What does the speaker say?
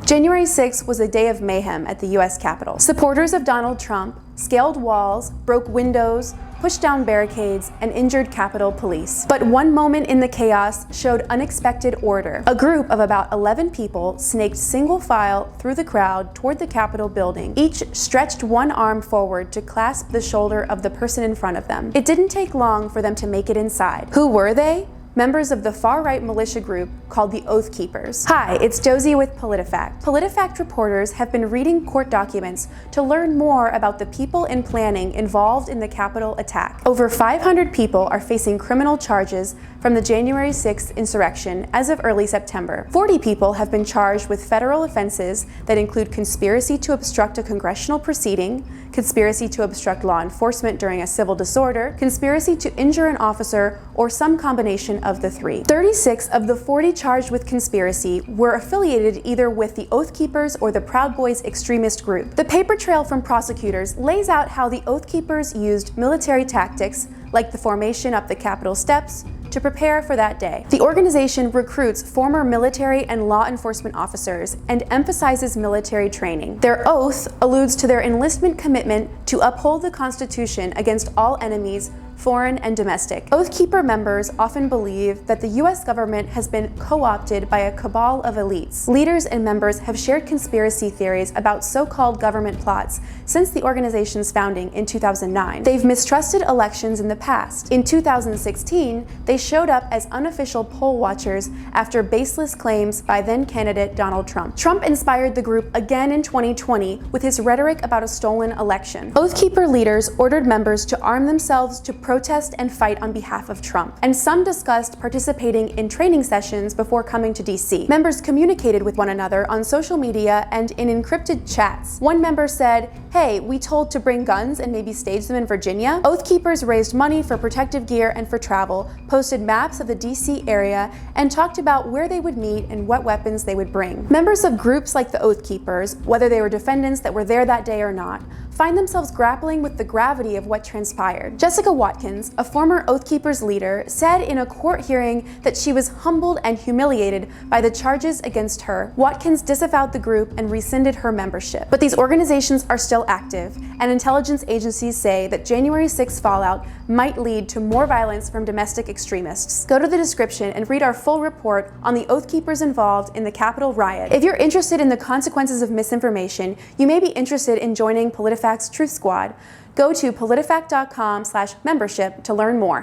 January 6th was a day of mayhem at the U.S. Capitol. Supporters of Donald Trump scaled walls, broke windows, pushed down barricades, and injured Capitol Police. But one moment in the chaos showed unexpected order. A group of about 11 people snaked single file through the crowd toward the Capitol building. Each stretched one arm forward to clasp the shoulder of the person in front of them. It didn't take long for them to make it inside. Who were they? Members of the far-right militia group called the Oath Keepers. Hi, it's Josie with PolitiFact. PolitiFact reporters have been reading court documents to learn more about the people and planning involved in the Capitol attack. Over 500 people are facing criminal charges from the January 6th insurrection as of early September. 40 people have been charged with federal offenses that include conspiracy to obstruct a congressional proceeding, conspiracy to obstruct law enforcement during a civil disorder, conspiracy to injure an officer, or some combination of the three. 36 of the 40 charged with conspiracy were affiliated either with the Oath Keepers or the Proud Boys extremist group. The paper trail from prosecutors lays out how the Oath Keepers used military tactics like the formation up the Capitol steps to prepare for that day. The organization recruits former military and law enforcement officers and emphasizes military training. Their oath alludes to their enlistment commitment to uphold the Constitution against all enemies, foreign and domestic. Oath Keeper members often believe that the U.S. government has been co-opted by a cabal of elites. Leaders and members have shared conspiracy theories about so-called government plots since the organization's founding in 2009. They've mistrusted elections in the past. In 2016, they showed up as unofficial poll watchers after baseless claims by then-candidate Donald Trump. Trump inspired the group again in 2020 with his rhetoric about a stolen election. Oath Keeper leaders ordered members to arm themselves to protest and fight on behalf of Trump, and some discussed participating in training sessions before coming to DC. Members communicated with one another on social media and in encrypted chats. One member said, "Hey, we told to bring guns and maybe stage them in Virginia." Oath Keepers raised money for protective gear and for travel, posted maps of the DC area, and talked about where they would meet and what weapons they would bring. Members of groups like the Oath Keepers, whether they were defendants that were there that day or not, find themselves grappling with the gravity of what transpired. Jessica Watkins, a former Oath Keepers leader, said in a court hearing that she was humbled and humiliated by the charges against her. Watkins disavowed the group and rescinded her membership. But these organizations are still active, and intelligence agencies say that January 6th fallout might lead to more violence from domestic extremists. Go to the description and read our full report on the Oath Keepers involved in the Capitol riot. If you're interested in the consequences of misinformation, you may be interested in joining PolitiFact's Truth Squad. Go to PolitiFact.com/membership to learn more.